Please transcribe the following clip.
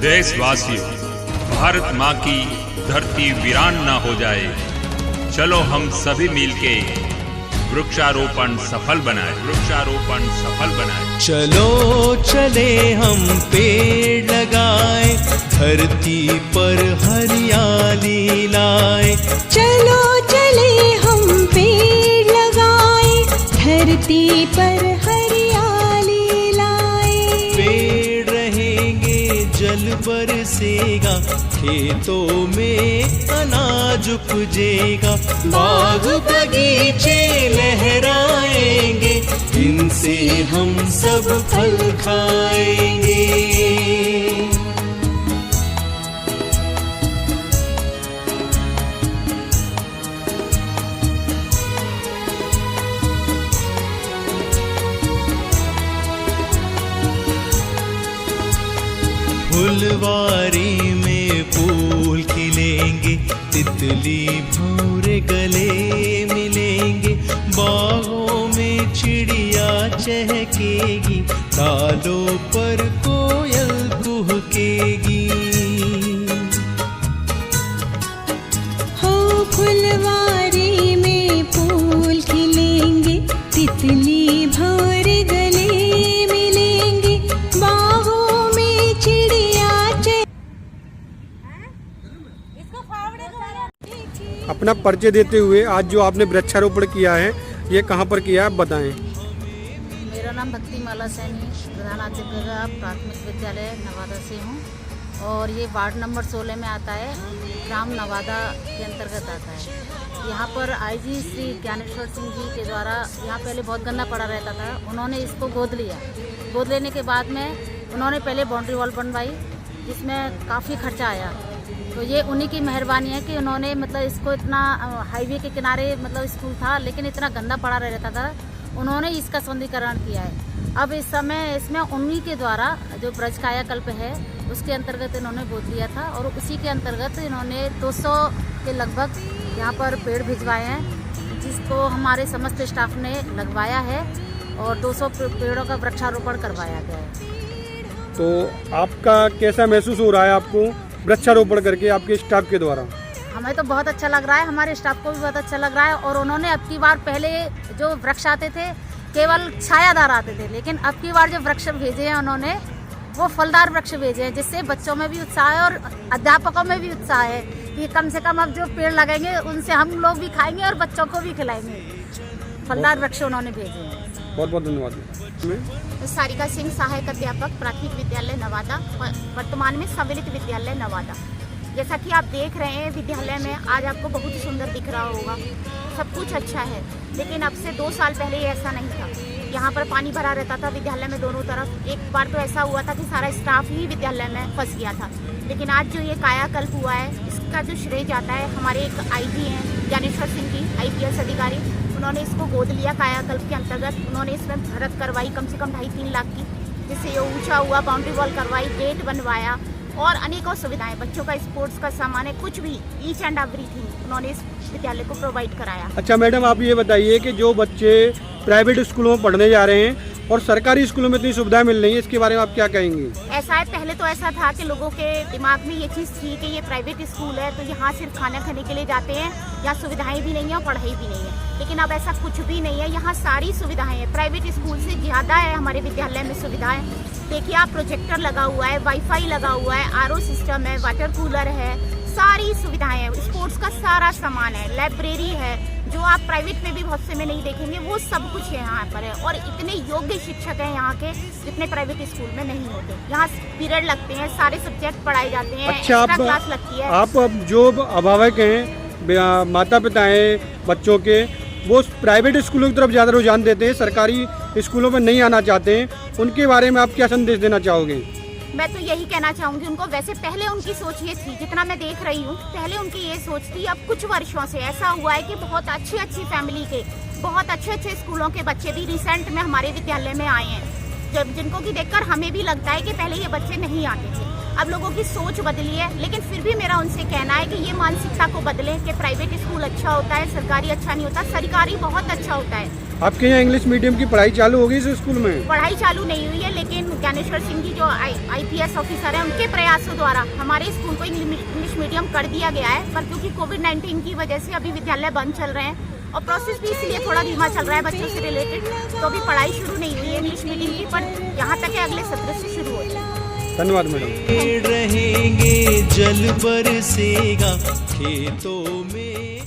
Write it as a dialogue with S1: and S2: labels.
S1: देशवासियों, भारत माँ की धरती वीरान ना हो जाए, चलो हम सभी मिलके वृक्षारोपण सफल बनाए, वृक्षारोपण सफल बनाए।
S2: चलो चले हम पेड़ लगाए, धरती पर हरियाली लाए।
S3: चलो चले हम पेड़ लगाए, धरती पर हरियाली लाए।
S2: पेड़ रहेंगे जल बरसेगा, खेतों में अनाज उपजेगा। बाग बगीचे लहराएंगे, इनसे हम सब फल खाएंगे। फुलवारी में फूल खिलेंगे, तितली भौरे गले मिलेंगे। बागों में चिड़िया चहकेगी, तालों पर कोयल कुहकेगी।
S3: हो फुलवारी में फूल खिलेंगे, तितली भौरे गले मिलेंगे। बागों में चिड़िया
S4: अपना परिचय देते हुए आज जो आपने वृक्षारोपण किया है, ये कहाँ पर किया है, आप बताएं।
S5: मेरा नाम भक्तिमाला सैनी, प्रधानाध्यापिका प्राथमिक विद्यालय नवादा से हूँ और ये वार्ड नंबर 16 में आता है, ग्राम नवादा के अंतर्गत आता है। यहाँ पर आईजी श्री ज्ञानेश्वर सिंह जी के द्वारा यहाँ पहले बहुत गंदा पड़ा रहता था, उन्होंने इसको गोद लिया। गोद लेने के बाद में उन्होंने पहले बाउंड्री वॉल बनवाई, जिसमें काफ़ी खर्चा आया। तो ये उन्हीं की मेहरबानी है कि उन्होंने मतलब इसको इतना हाईवे के किनारे मतलब स्कूल था, लेकिन इतना गंदा पड़ा रहता था, उन्होंने इसका सौंदर्यीकरण किया है। अब इस समय इसमें उन्हीं के द्वारा जो ब्रज कायाकल्प है उसके अंतर्गत इन्होंने गोद लिया था और उसी के अंतर्गत इन्होंने 200 के लगभग यहाँ पर पेड़ भिजवाए हैं, जिसको हमारे समस्त स्टाफ ने लगवाया है और 200 पेड़ों का वृक्षारोपण करवाया गया है।
S4: तो आपका कैसा महसूस हो रहा है आपको वृक्षारोपण करके आपके स्टाफ के द्वारा?
S5: हमें तो बहुत अच्छा लग रहा है, हमारे स्टाफ को भी बहुत अच्छा लग रहा है। और उन्होंने अब की बार पहले जो वृक्ष आते थे केवल छायादार आते थे, लेकिन अब की बार जो वृक्ष भेजे हैं उन्होंने वो फलदार वृक्ष भेजे हैं, जिससे बच्चों में भी उत्साह है और अध्यापकों में भी उत्साह है कि कम से कम अब जो पेड़ लगेंगे उनसे हम लोग भी खाएंगे और बच्चों को भी खिलाएंगे। फलदार वृक्ष उन्होंने भेजे हैं।
S4: बहुत बहुत धन्यवाद।
S6: सारिका सिंह, सहायक अध्यापक प्राथमिक विद्यालय नवादा, वर्तमान में सम्मिलित विद्यालय नवादा। जैसा कि आप देख रहे हैं विद्यालय में आज आपको बहुत सुंदर दिख रहा होगा, सब कुछ अच्छा है, लेकिन अब से 2 साल पहले ये ऐसा नहीं था। यहाँ पर पानी भरा रहता था विद्यालय में दोनों तरफ। एक बार तो ऐसा हुआ था कि सारा स्टाफ ही विद्यालय में फंस गया था। लेकिन आज जो ये कायाकल्प हुआ है, इसका जो श्रेय जाता है हमारे एक आईजी हैं ज्ञानेश्वर सिंह जी, IPS अधिकारी, उन्होंने इसको गोद लिया कायाकल्प के अंतर्गत। उन्होंने इसमें भरत करवाई कम से कम 2.5-3 लाख की, जिससे ये ऊंचा हुआ, बाउंड्री वॉल करवाई, गेट बनवाया और अनेकों सुविधाएं, बच्चों का स्पोर्ट्स का सामान है, कुछ भी ईच एंड एवरीथिंग उन्होंने इस विद्यालय को प्रोवाइड कराया।
S4: अच्छा मैडम, आप ये बताइए कि जो बच्चे प्राइवेट स्कूलों में पढ़ने जा रहे हैं और सरकारी स्कूलों में इतनी सुविधाएं मिल रही है, इसके बारे में आप क्या कहेंगे?
S6: ऐसा है, पहले तो ऐसा था कि लोगों के दिमाग में ये चीज़ थी कि ये प्राइवेट स्कूल है तो यहाँ सिर्फ खाना खाने के लिए जाते हैं, यहाँ सुविधाएं भी नहीं है और पढ़ाई भी नहीं है। लेकिन अब ऐसा कुछ भी नहीं है, यहाँ सारी सुविधाएं हैं। प्राइवेट स्कूल से ज़्यादा है हमारे विद्यालय में सुविधाएं। देखिए आप, प्रोजेक्टर लगा हुआ है, वाईफाई लगा हुआ है, RO सिस्टम है, वाटर कूलर है, सारी सुविधाएं हैं, स्पोर्ट्स का सारा सामान है, लाइब्रेरी है, जो आप प्राइवेट में भी बहुत से में नहीं देखेंगे, वो सब कुछ यहाँ पर है। और इतने योग्य शिक्षक हैं यहाँ के, जितने प्राइवेट स्कूल में नहीं होते। यहाँ पीरियड लगते हैं, सारे सब्जेक्ट पढ़ाए जाते हैं,
S4: अच्छा,
S6: एक्स्ट्रा क्लास लगती है।
S4: आप जो अभिभावक हैं, माता पिता हैं बच्चों के, वो प्राइवेट स्कूलों की तरफ ज़्यादा रुझान देते हैं, सरकारी स्कूलों में नहीं आना चाहते हैं, उनके बारे में आप क्या संदेश देना चाहोगे?
S6: मैं तो यही कहना चाहूँगी उनको, वैसे पहले उनकी सोच ये थी, जितना मैं देख रही हूँ पहले उनकी ये सोच थी। अब कुछ वर्षों से ऐसा हुआ है कि बहुत अच्छी फैमिली के, बहुत अच्छे स्कूलों के बच्चे भी रिसेंट में हमारे विद्यालय में आए हैं, जब जिनको कि देखकर हमें भी लगता है कि पहले ये बच्चे नहीं आते थे। अब लोगों की सोच बदली है, लेकिन फिर भी मेरा उनसे कहना है कि ये मानसिकता को बदलें कि प्राइवेट स्कूल अच्छा होता है, सरकारी अच्छा नहीं होता। सरकारी बहुत अच्छा होता है।
S4: आपके यहाँ इंग्लिश मीडियम की पढ़ाई चालू हो गई इस स्कूल में?
S6: पढ़ाई चालू नहीं हुई है, लेकिन ज्ञानेश्वर सिंह जी जो IPS ऑफिसर हैं, उनके प्रयासों द्वारा हमारे स्कूल को इंग्लिश मीडियम कर दिया गया है। पर क्योंकि कोविड-19 की वजह से अभी विद्यालय बंद चल रहे हैं और प्रोसेस भी इसलिए थोड़ा धीमा चल रहा है बच्चों से रिलेटेड, तो अभी पढ़ाई शुरू नहीं हुई है इंग्लिश मीडियम की, पर यहाँ तक है अगले सत्र से शुरू हो जाए।
S4: धन्यवाद मैडम।
S2: रहेंगे जल बरसेगा खेतों में।